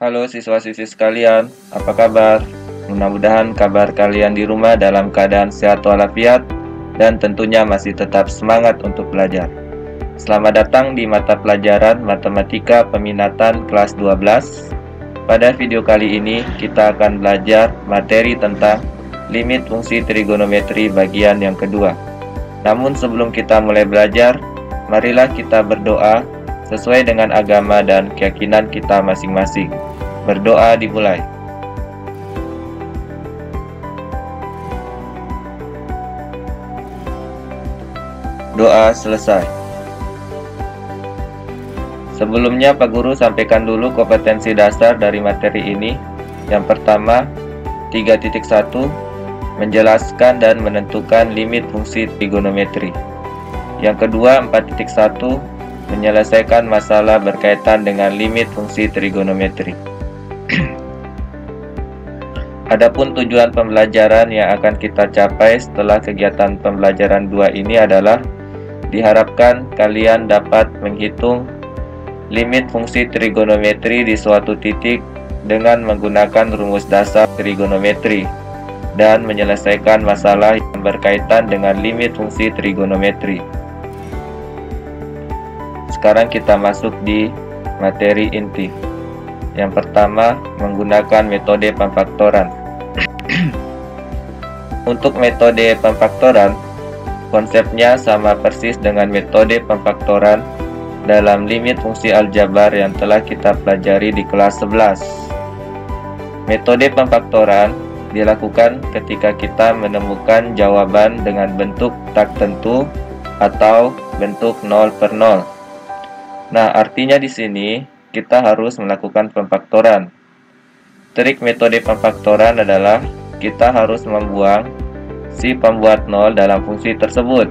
Halo siswa-siswi sekalian, apa kabar? Mudah-mudahan kabar kalian di rumah dalam keadaan sehat walafiat dan tentunya masih tetap semangat untuk belajar. Selamat datang di mata pelajaran Matematika Peminatan kelas 12. Pada video kali ini kita akan belajar materi tentang limit fungsi trigonometri bagian yang kedua. Namun sebelum kita mulai belajar, marilah kita berdoa sesuai dengan agama dan keyakinan kita masing-masing. Berdoa dimulai. Doa selesai. Sebelumnya Pak Guru sampaikan dulu kompetensi dasar dari materi ini. Yang pertama, 3.1 menjelaskan dan menentukan limit fungsi trigonometri. Yang kedua, 4.1 menyelesaikan masalah berkaitan dengan limit fungsi trigonometri. Adapun tujuan pembelajaran yang akan kita capai setelah kegiatan pembelajaran 2 ini adalah diharapkan kalian dapat menghitung limit fungsi trigonometri di suatu titik dengan menggunakan rumus dasar trigonometri dan menyelesaikan masalah yang berkaitan dengan limit fungsi trigonometri. Sekarang kita masuk di materi inti. Yang pertama, menggunakan metode pemfaktoran. Untuk metode pemfaktoran, konsepnya sama persis dengan metode pemfaktoran dalam limit fungsi aljabar yang telah kita pelajari di kelas 11. Metode pemfaktoran dilakukan ketika kita menemukan jawaban dengan bentuk tak tentu atau bentuk 0 per 0. Nah, artinya di sini kita harus melakukan pemfaktoran. Trik metode pemfaktoran adalah kita harus membuang si pembuat 0 dalam fungsi tersebut.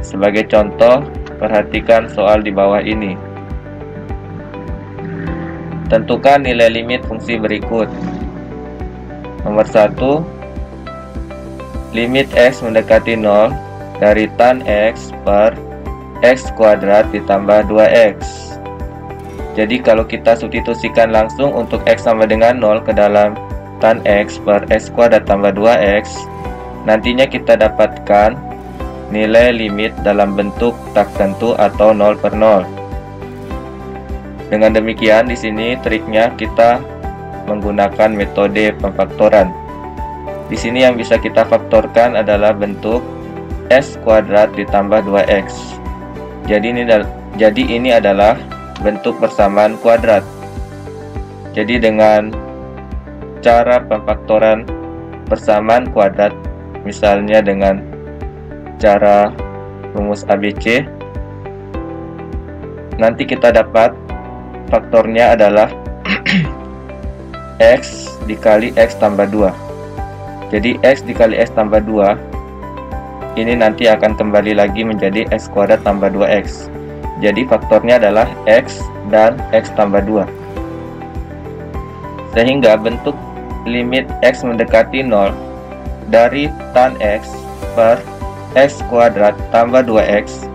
Sebagai contoh, perhatikan soal di bawah ini. Tentukan nilai limit fungsi berikut. Nomor 1, limit x mendekati 0 dari tan x per x kuadrat ditambah 2x. Jadi kalau kita substitusikan langsung untuk x sama dengan 0 ke dalam tan x per x kuadrat tambah 2x, nantinya kita dapatkan nilai limit dalam bentuk tak tentu atau 0 per 0. Dengan demikian di sini triknya kita menggunakan metode pemfaktoran. Di sini yang bisa kita faktorkan adalah bentuk x kuadrat ditambah 2x. Jadi ini adalah bentuk persamaan kuadrat. Jadi dengan cara pemfaktoran persamaan kuadrat, misalnya dengan cara rumus ABC, nanti kita dapat faktornya adalah x dikali x tambah 2. Jadi x dikali x tambah 2 ini nanti akan kembali lagi menjadi x kuadrat tambah 2x. Jadi faktornya adalah x dan x tambah 2. Sehingga bentuk limit x mendekati 0 dari tan x per x kuadrat tambah 2x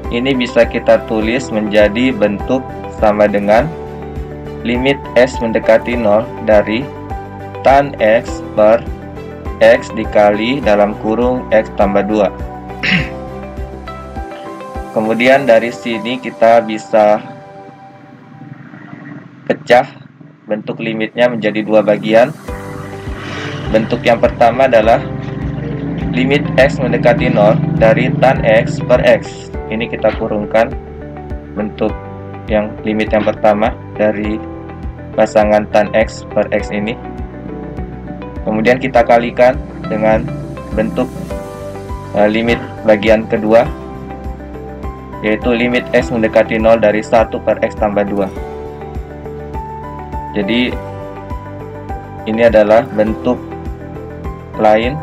ini bisa kita tulis menjadi bentuk sama dengan limit x mendekati 0 dari tan x per x dikali dalam kurung x tambah 2. Kemudian dari sini kita bisa pecah bentuk limitnya menjadi dua bagian. Bentuk yang pertama adalah limit x mendekati 0 dari tan x per x. Ini kita kurungkan bentuk yang limit yang pertama dari pasangan tan x per x ini. Kemudian kita kalikan dengan bentuk limit bagian kedua, yaitu limit x mendekati 0 dari 1 per x tambah 2. Jadi ini adalah bentuk lain.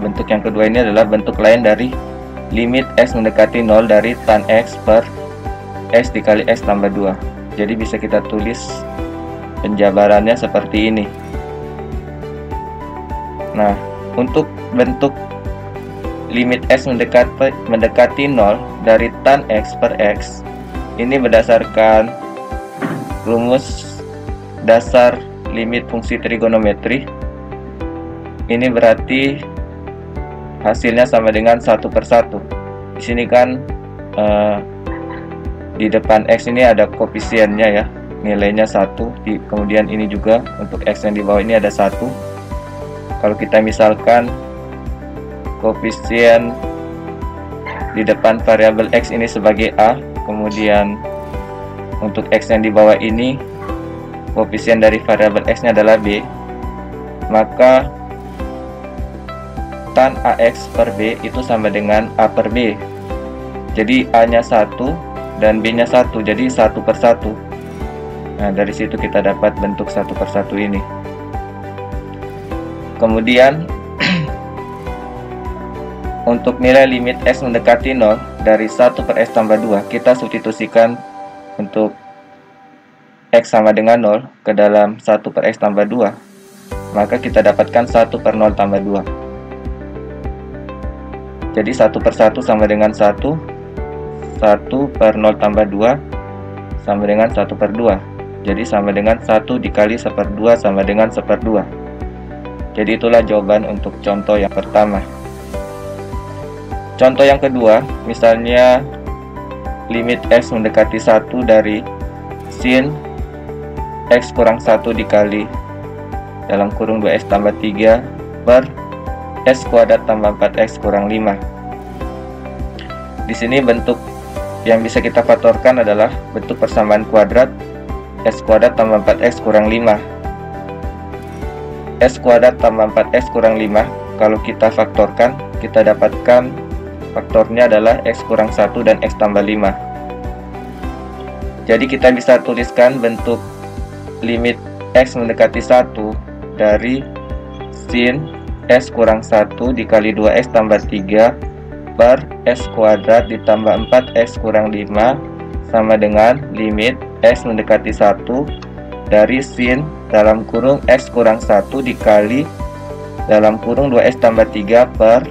Bentuk yang kedua ini adalah bentuk lain dari limit x mendekati 0 dari tan x per x dikali x tambah 2. Jadi bisa kita tulis penjabarannya seperti ini. Nah, untuk bentuk limit x mendekati 0 dari tan x per x ini berdasarkan rumus dasar limit fungsi trigonometri. Ini berarti hasilnya sama dengan 1/1. Di sini kan di depan X ini ada koefisiennya ya, nilainya 1. Kemudian ini juga untuk X yang di bawah ini ada 1. Kalau kita misalkan koefisien di depan variabel X ini sebagai A, kemudian untuk X yang di bawah ini koefisien dari variabel X nya adalah B, maka tan AX per B itu sama dengan A per B. Jadi A nya 1 dan B nya 1, jadi 1/1. Nah, dari situ kita dapat bentuk 1/1 ini. Kemudian untuk nilai limit X mendekati 0 dari 1/X tambah 2, kita substitusikan untuk X sama dengan 0 ke dalam 1/X tambah 2, maka kita dapatkan 1/0 tambah 2. Jadi 1/1 sama dengan 1, 1/0 tambah 2 sama dengan 1/2. Jadi sama dengan 1 dikali 1/2 sama dengan 1/2. Jadi itulah jawaban untuk contoh yang pertama. Contoh yang kedua, misalnya limit X mendekati 1 dari sin X kurang 1 dikali dalam kurung 2X tambah 3 per X kuadrat tambah 4X kurang 5. Di sini bentuk yang bisa kita faktorkan adalah bentuk persamaan kuadrat X kuadrat tambah 4X kurang 5. X kuadrat tambah 4X kurang 5, kalau kita faktorkan, kita dapatkan faktornya adalah X kurang 1 dan X tambah 5. Jadi kita bisa tuliskan bentuk limit X mendekati 1 dari sin X kurang 1 dikali 2X tambah 3 per X kuadrat ditambah 4X kurang 5 sama dengan limit X mendekati 1 dari sin dalam kurung X kurang 1 dikali dalam kurung 2X tambah 3 per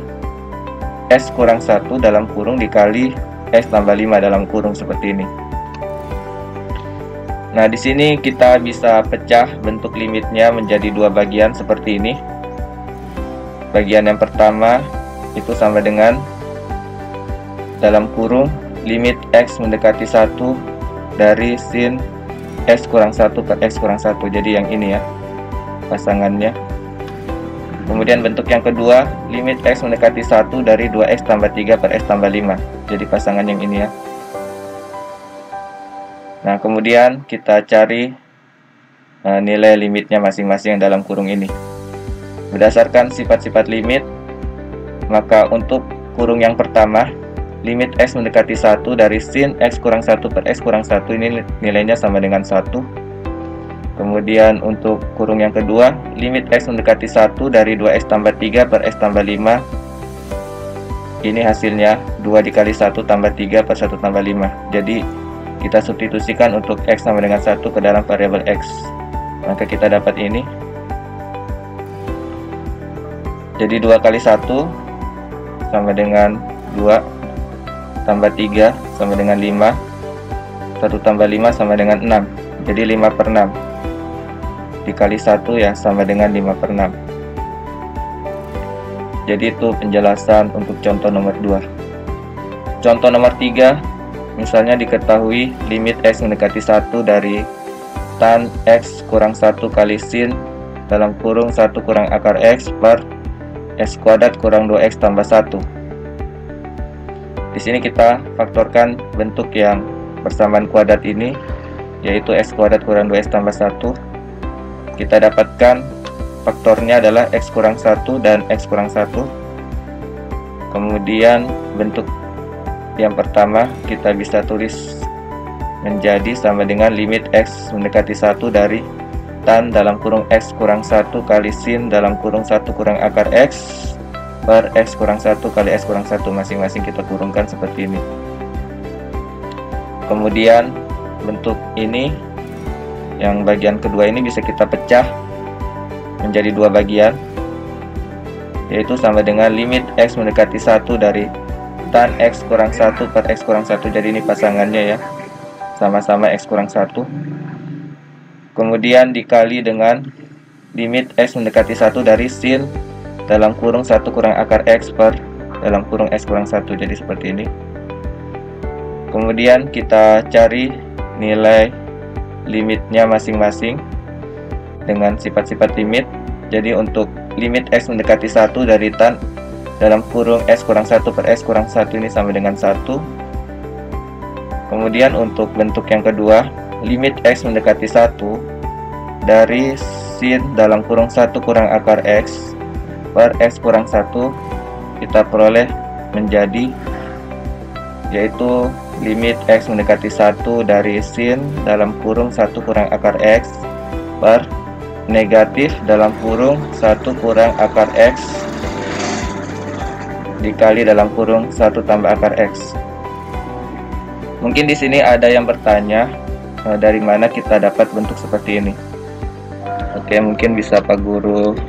X kurang 1 dalam kurung dikali X tambah 5 dalam kurung seperti ini. Nah, di sini kita bisa pecah bentuk limitnya menjadi dua bagian seperti ini. Bagian yang pertama itu sama dengan dalam kurung limit X mendekati 1 dari sin X kurang 1 per X kurang 1. Jadi yang ini ya pasangannya. Kemudian bentuk yang kedua, limit X mendekati 1 dari 2X tambah 3 per X tambah 5. Jadi pasangan yang ini ya. Nah, kemudian kita cari nilai limitnya masing-masing yang dalam kurung ini. Berdasarkan sifat-sifat limit, maka untuk kurung yang pertama, limit X mendekati 1 dari sin X kurang 1 per X kurang 1 ini nilainya sama dengan 1. Kemudian untuk kurung yang kedua, limit X mendekati 1 dari 2X tambah 3 per X tambah 5. Ini hasilnya 2 dikali 1 tambah 3 per 1 tambah 5. Jadi kita substitusikan untuk X sama dengan 1 ke dalam variabel X. Maka kita dapat ini. Jadi 2 kali 1 sama dengan 2 tambah 3 sama dengan 5. 1 tambah 5 sama dengan 6. Jadi 5/6 dikali 1 ya sama dengan 5/6. Jadi itu penjelasan untuk contoh nomor 2. Contoh nomor 3, misalnya diketahui limit X mendekati 1 dari tan X kurang 1 kali sin dalam kurung 1 kurang akar X per X kuadrat kurang 2X tambah 1. Di sini kita faktorkan bentuk yang persamaan kuadrat ini, yaitu X kuadrat kurang 2X tambah 1. Kita dapatkan faktornya adalah X kurang 1 dan X kurang 1. Kemudian bentuk yang pertama kita bisa tulis menjadi sama dengan limit X mendekati 1 dari tan dalam kurung X kurang 1 kali sin dalam kurung 1 kurang akar X per X kurang 1 kali X kurang 1, masing-masing kita kurungkan seperti ini. Kemudian bentuk ini, yang bagian kedua ini bisa kita pecah menjadi dua bagian, yaitu sama dengan limit X mendekati 1 dari tan X kurang 1 per X kurang 1. Jadi ini pasangannya ya, sama-sama X kurang 1. kemudian dikali dengan limit X mendekati 1 dari sin dalam kurung 1 kurang akar X per dalam kurung X kurang 1. Jadi seperti ini. Kemudian kita cari nilai limitnya masing-masing dengan sifat-sifat limit. Jadi untuk limit X mendekati 1 dari tan dalam kurung S kurang 1 per S kurang 1 ini sama dengan 1. Kemudian untuk bentuk yang kedua, limit X mendekati 1 dari sin dalam kurung 1 kurang akar X per X kurang 1 kita peroleh menjadi, yaitu limit X mendekati 1 dari sin dalam kurung 1 kurang akar X per negatif dalam kurung 1 kurang akar X dikali dalam kurung 1 tambah akar X. Mungkin di sini ada yang bertanya, dari mana kita dapat bentuk seperti ini. Oke, mungkin bisa Pak Guru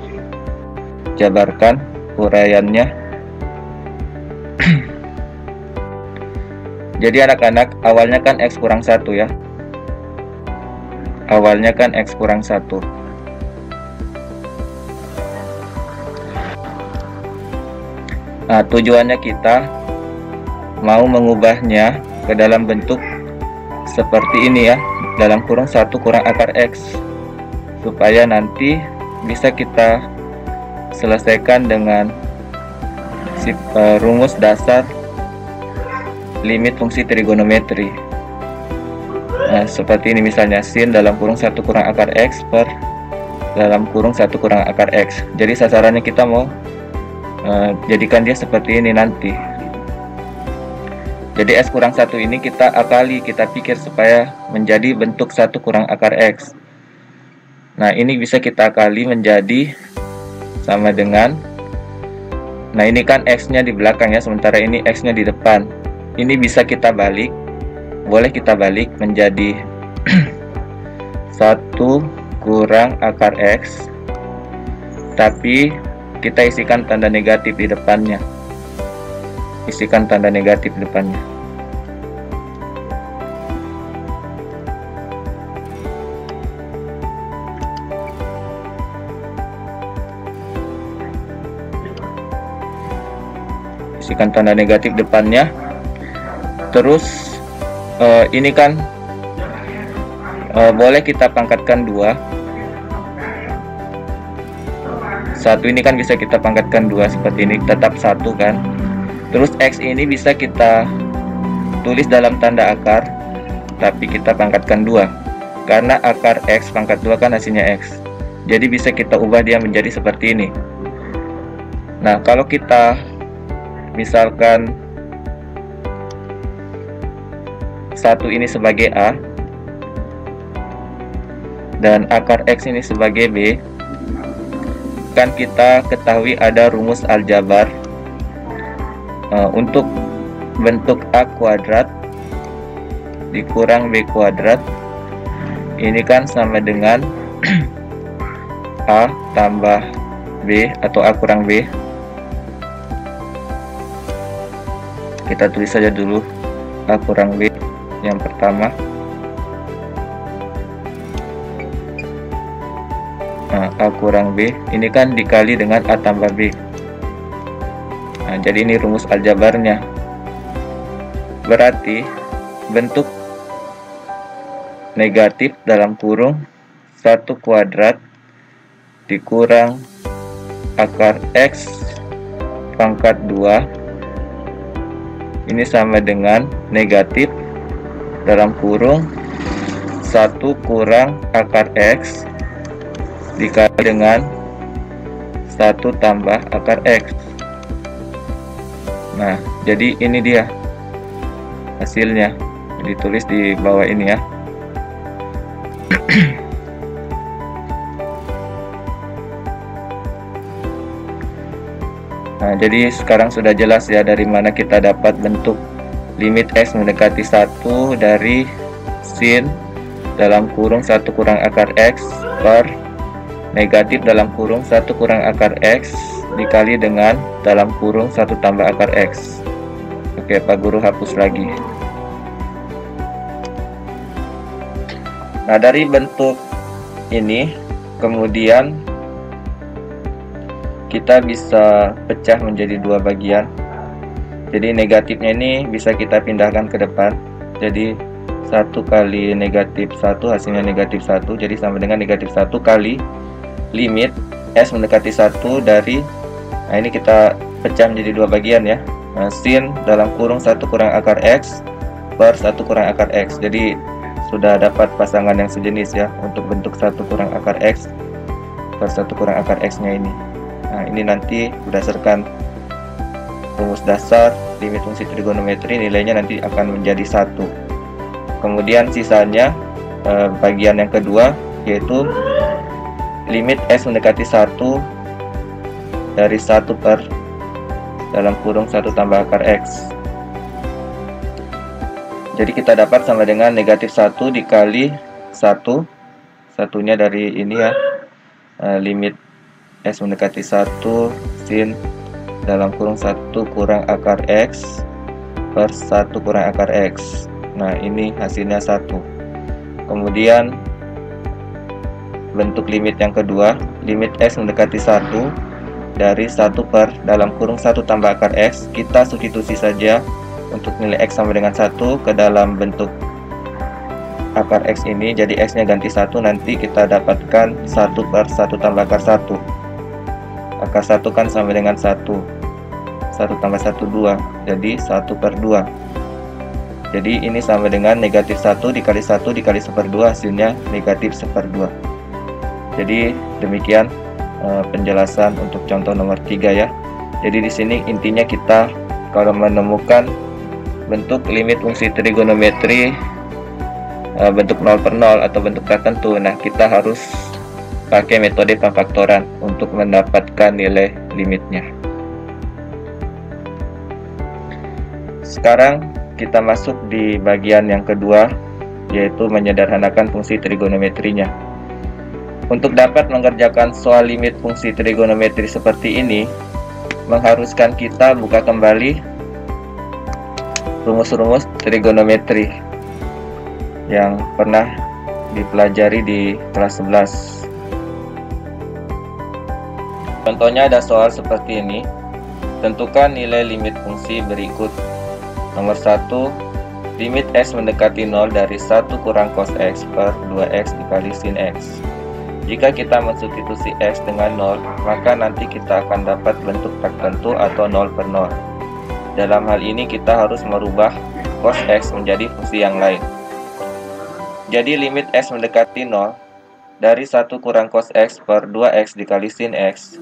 jabarkan uraiannya. Jadi anak-anak, awalnya kan X kurang 1 ya. Awalnya kan X kurang 1. Nah, tujuannya kita mau mengubahnya ke dalam bentuk seperti ini ya, dalam kurung 1 kurang akar X, supaya nanti bisa kita selesaikan dengan rumus dasar limit fungsi trigonometri. Nah, seperti ini misalnya, sin dalam kurung 1 kurang akar X per dalam kurung 1 kurang akar X. Jadi sasarannya kita mau jadikan dia seperti ini nanti. Jadi S kurang 1 ini kita akali, kita pikir supaya menjadi bentuk 1 kurang akar X. Nah, ini bisa kita akali menjadi sama dengan, nah ini kan X-nya di belakang ya, sementara ini X-nya di depan. Ini bisa kita balik, boleh kita balik menjadi 1 kurang akar X, tapi kita isikan tanda negatif di depannya. Isikan tanda negatif di depannya. Isikan tanda negatif depannya. Terus ini kan boleh kita pangkatkan 2. 1 ini kan bisa kita pangkatkan 2 seperti ini, tetap 1 kan. Terus X ini bisa kita tulis dalam tanda akar, tapi kita pangkatkan 2, karena akar X pangkat 2 kan hasilnya X. Jadi bisa kita ubah dia menjadi seperti ini. Nah, kalau kita misalkan 1 ini sebagai A dan akar X ini sebagai B, kan kita ketahui ada rumus aljabar untuk bentuk A kuadrat dikurang B kuadrat ini kan sama dengan A tambah B atau A kurang B. Kita tulis saja dulu A kurang B yang pertama. Nah, A kurang B ini kan dikali dengan A tambah B. Nah, jadi ini rumus aljabarnya. Berarti bentuk negatif dalam kurung 1 kuadrat dikurang akar X pangkat 2 ini sama dengan negatif dalam kurung 1 kurang akar X dikali dengan 1 tambah akar X. Nah, jadi ini dia hasilnya, ditulis di bawah ini ya. Nah, jadi sekarang sudah jelas ya dari mana kita dapat bentuk limit X mendekati 1 dari sin dalam kurung 1 kurang akar X per negatif dalam kurung 1 kurang akar X dikali dengan dalam kurung 1 tambah akar X. Oke, Pak Guru hapus lagi. Nah, dari bentuk ini, kemudian kita bisa pecah menjadi dua bagian. Jadi negatifnya ini bisa kita pindahkan ke depan. Jadi 1 kali negatif 1 hasilnya negatif 1, jadi sama dengan negatif 1 kali limit S mendekati 1 dari, nah ini kita pecah menjadi dua bagian ya. Nah, sin dalam kurung 1 kurang akar X per 1 kurang akar X. Jadi sudah dapat pasangan yang sejenis ya untuk bentuk 1 kurang akar X per 1 kurang akar X nya ini. Nah, ini nanti berdasarkan rumus dasar limit fungsi trigonometri nilainya nanti akan menjadi 1. Kemudian sisanya bagian yang kedua, yaitu limit S mendekati 1 dari 1 per dalam kurung 1 tambah akar X. Jadi kita dapat sama dengan negatif 1 dikali 1, satunya dari ini ya, limit S mendekati 1 sin dalam kurung 1 kurang akar X per 1 kurang akar X. Nah, ini hasilnya 1. Kemudian bentuk limit yang kedua, limit S mendekati 1 dari 1 per dalam kurung 1 tambah akar X. Kita substitusi saja untuk nilai X sama dengan 1 ke dalam bentuk akar X ini. Jadi X nya ganti 1, nanti kita dapatkan 1 per 1 tambah akar 1. Akar 1 kan sama dengan 1 tambah 1, 2, jadi 1 per 2. Jadi ini sama dengan negatif 1 dikali 1 dikali 1/2, hasilnya negatif 1/2. Jadi demikian penjelasan untuk contoh nomor 3 ya. Jadi di sini intinya kita kalau menemukan bentuk limit fungsi trigonometri bentuk 0 per 0 atau bentuk tertentu, nah kita harus pakai metode pemfaktoran untuk mendapatkan nilai limitnya. Sekarang kita masuk di bagian yang kedua, yaitu menyederhanakan fungsi trigonometrinya. Untuk dapat mengerjakan soal limit fungsi trigonometri seperti ini, mengharuskan kita buka kembali rumus-rumus trigonometri yang pernah dipelajari di kelas 11. Contohnya ada soal seperti ini. Tentukan nilai limit fungsi berikut. Nomor 1, limit X mendekati 0 dari 1 kurang cos X per 2X dikali sin X. Jika kita mensubstitusi X dengan 0, maka nanti kita akan dapat bentuk tertentu atau 0 per 0. Dalam hal ini kita harus merubah cos X menjadi fungsi yang lain. Jadi limit X mendekati 0 dari 1 kurang cos X per 2X dikali sin X.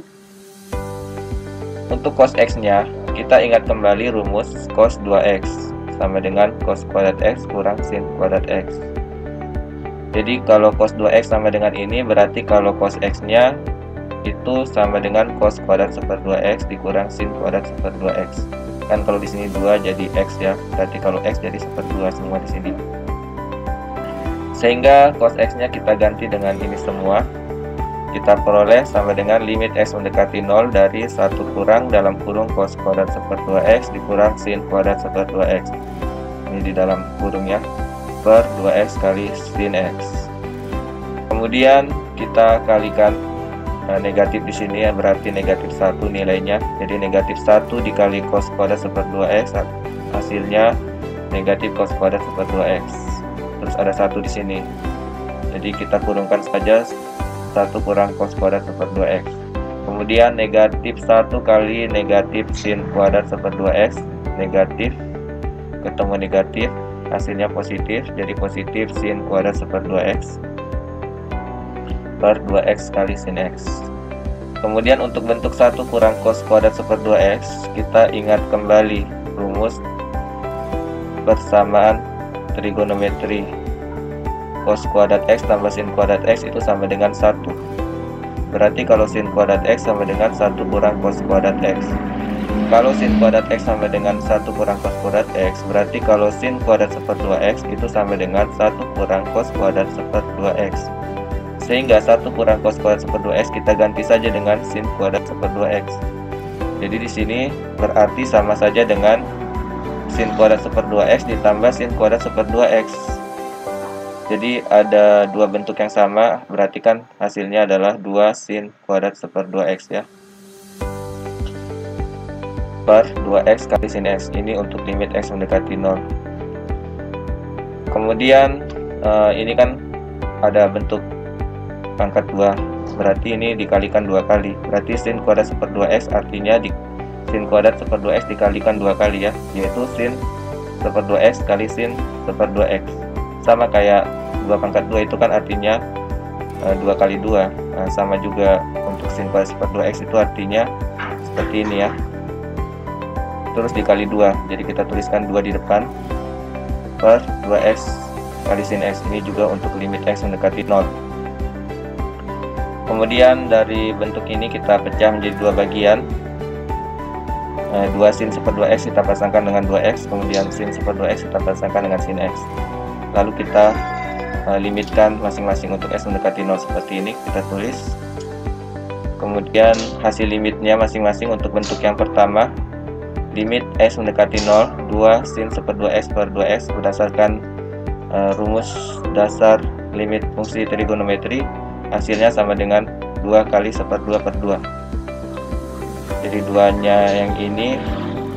Untuk cos X nya, kita ingat kembali rumus cos 2X sama dengan cos kuadrat X kurang sin kuadrat X. Jadi kalau cos 2X sama dengan ini, berarti kalau cos X nya itu sama dengan cos kuadrat 1/2X dikurang sin kuadrat 1/2X. Kan kalau di sini 2 jadi X ya, berarti kalau X jadi 1/2 semua di sini. Sehingga cos X nya kita ganti dengan ini semua. Kita peroleh sama dengan limit X mendekati 0 dari 1 kurang dalam kurung cos kuadrat 1/2X dikurang sin kuadrat 1/2X. Ini di dalam kurung ya, per 2X kali sin X. Kemudian kita kalikan negatif di sini ya, berarti negatif 1 nilainya. Jadi negatif 1 dikali cos kuadrat 1/2X, hasilnya negatif cos kuadrat 1/2X. Terus ada 1 di sini. Jadi kita kurungkan saja 1 kurang cos kuadrat 1/2X. Kemudian negatif 1 kali negatif sin kuadrat 1/2X, negatif ketemu negatif, hasilnya positif, jadi positif sin kuadrat 1/2X per 2X kali sin X. Kemudian untuk bentuk 1 kurang cos kuadrat 1/2X, kita ingat kembali rumus persamaan trigonometri. Cos kuadrat X tambah sin kuadrat X itu sama dengan 1. Berarti kalau sin kuadrat X sama dengan 1 kurang cos kuadrat X. Kalau sin kuadrat X sama dengan 1 kurang cos kuadrat X, berarti kalau sin kuadrat 1/2X itu sama dengan 1 kurang cos kuadrat 1/2X. Sehingga 1 kurang cos kuadrat 1/2X kita ganti saja dengan sin kuadrat 1/2X. Jadi di sini berarti sama saja dengan sin kuadrat 1/2X ditambah sin kuadrat 1/2X. Jadi ada dua bentuk yang sama, berarti kan hasilnya adalah 2 sin kuadrat seper 2x ya. Per 2x kali sin x, ini untuk limit x mendekati 0. Kemudian ini kan ada bentuk pangkat 2, berarti ini dikalikan 2 kali. Berarti sin kuadrat seper 2x artinya sin kuadrat seper 2x dikalikan 2 kali ya, yaitu sin seper 2x kali sin seper 2x. Sama kayak 2 pangkat 2 itu kan artinya 2 kali 2. Nah, sama juga untuk sin kuadrat seper 2x itu artinya seperti ini ya, terus dikali 2. Jadi kita tuliskan 2 di depan, per 2x kali sin x. Ini juga untuk limit x mendekati 0. Kemudian dari bentuk ini kita pecah menjadi 2 bagian. 2 sin seper 2x kita pasangkan dengan 2x, kemudian sin seper 2x kita pasangkan dengan sin x. Lalu kita limitkan masing-masing untuk s mendekati 0 seperti ini, kita tulis. Kemudian hasil limitnya masing-masing untuk bentuk yang pertama, limit s mendekati 0, 2 sin seper 2x per 2x berdasarkan rumus dasar limit fungsi trigonometri, hasilnya sama dengan 2 kali seper 2 per 2. Jadi duanya yang ini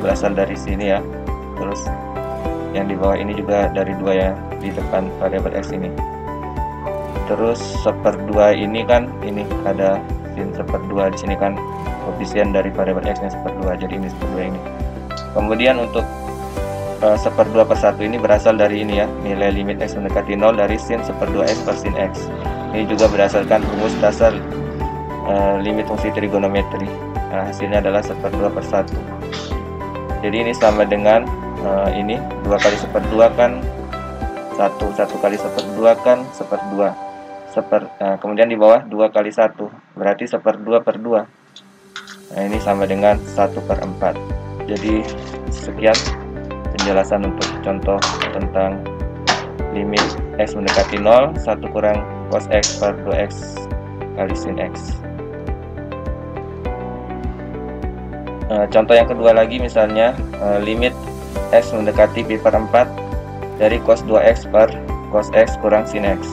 berasal dari sini ya, terus yang di bawah ini juga dari 2 ya, di depan variabel x ini. Terus seper 2 ini kan, ini ada sin seper 2 di sini kan, koefisien dari variabel x nya seper 2, jadi ini seper 2 ini. Kemudian untuk seper 2 per 1 ini berasal dari ini ya, nilai limit x mendekati 0 dari sin seper 2x per sin x. Ini juga berdasarkan rumus dasar limit fungsi trigonometri. Nah, hasilnya adalah seper 2 per 1. Jadi ini sama dengan ini 2 kali seper 2 kan 1 kali seper 2 kan seper 2. Kemudian di bawah 2 kali 1, berarti seper 2 per 2. Nah, ini sama dengan 1 per 4. Jadi sekian penjelasan untuk contoh tentang limit x mendekati 0, 1 kurang cos x per 2x kali sin x. Contoh yang kedua lagi, misalnya limit x mendekati pi per 4 dari cos 2x per cos x kurang sin x.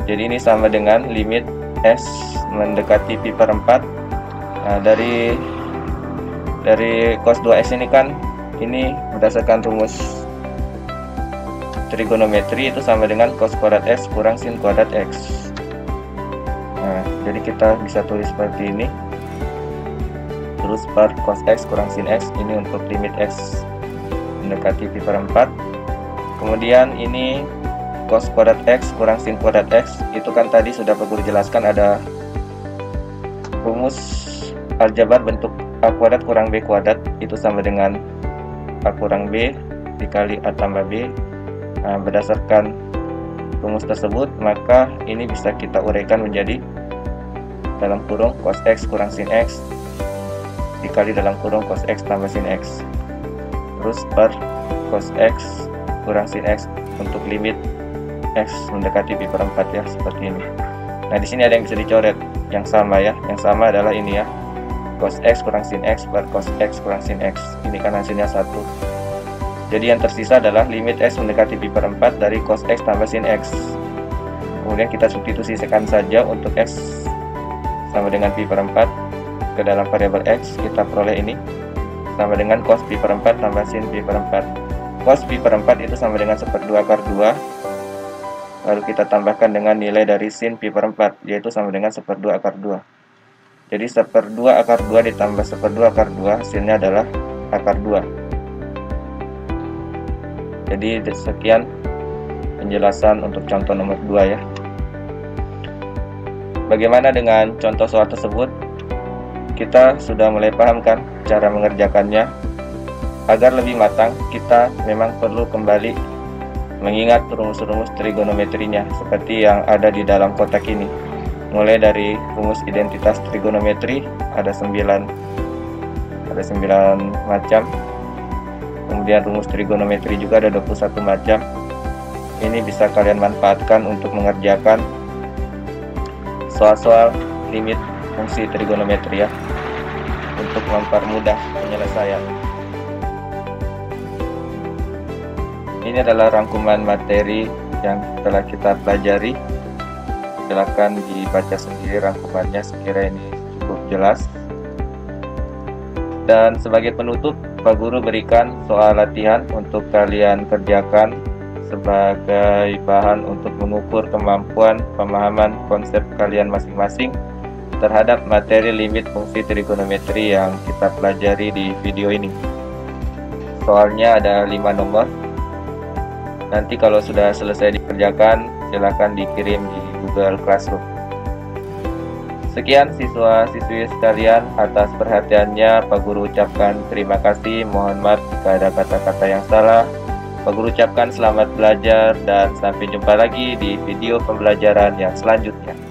Jadi ini sama dengan limit x mendekati pi per 4. Nah, dari cos 2x ini kan, ini berdasarkan rumus trigonometri itu sama dengan cos kuadrat x kurang sin kuadrat x. Nah, jadi kita bisa tulis seperti ini. Terus per cos x kurang sin x, ini untuk limit x mendekati pi per 4. Kemudian ini cos kuadrat x kurang sin kuadrat x, itu kan tadi sudah Pak Guru jelaskan, ada rumus aljabar bentuk a kuadrat kurang b kuadrat, itu sama dengan a kurang b dikali a tambah b. Nah, berdasarkan rumus tersebut, maka ini bisa kita uraikan menjadi dalam kurung cos x kurang sin x dikali dalam kurung cos x tambah sin x, terus per cos x kurang sin x untuk limit x mendekati pi per 4 ya, seperti ini. Nah, di sini ada yang bisa dicoret yang sama ya. Yang sama adalah ini ya, cos x kurang sin x per cos x kurang sin x. Ini kan hasilnya 1. Jadi yang tersisa adalah limit x mendekati pi per 4 dari cos x tambah sin x. Kemudian kita substitusikan saja untuk x sama dengan pi per 4 ke dalam variabel x, kita peroleh ini sama dengan cos pi per 4 tambah sin pi per 4. Cos pi per 4 itu sama dengan seper 2 akar 2, lalu kita tambahkan dengan nilai dari sin pi per 4, yaitu sama dengan seper 2 akar 2. Jadi seper 2 akar 2 ditambah seper 2 akar 2, hasilnya adalah akar 2. Jadi sekian penjelasan untuk contoh nomor 2 ya. Bagaimana dengan contoh soal tersebut? Kita sudah mulai paham kan cara mengerjakannya. Agar lebih matang, kita memang perlu kembali mengingat rumus-rumus trigonometrinya seperti yang ada di dalam kotak ini. Mulai dari rumus identitas trigonometri, ada 9 macam. Kemudian rumus trigonometri juga ada 21 macam. Ini bisa kalian manfaatkan untuk mengerjakan soal-soal limit fungsi trigonometri ya, untuk mempermudah penyelesaian. Ini adalah rangkuman materi yang telah kita pelajari. Silakan dibaca sendiri rangkumannya, sekiranya ini cukup jelas. Dan sebagai penutup, Pak Guru berikan soal latihan untuk kalian kerjakan sebagai bahan untuk mengukur kemampuan pemahaman konsep kalian masing-masing terhadap materi limit fungsi trigonometri yang kita pelajari di video ini. Soalnya ada 5 nomor. Nanti kalau sudah selesai dikerjakan, silakan dikirim di Google Classroom. Sekian siswa-siswi sekalian, atas perhatiannya Pak Guru ucapkan terima kasih. Mohon maaf jika ada kata-kata yang salah. Pak Guru ucapkan selamat belajar dan sampai jumpa lagi di video pembelajaran yang selanjutnya.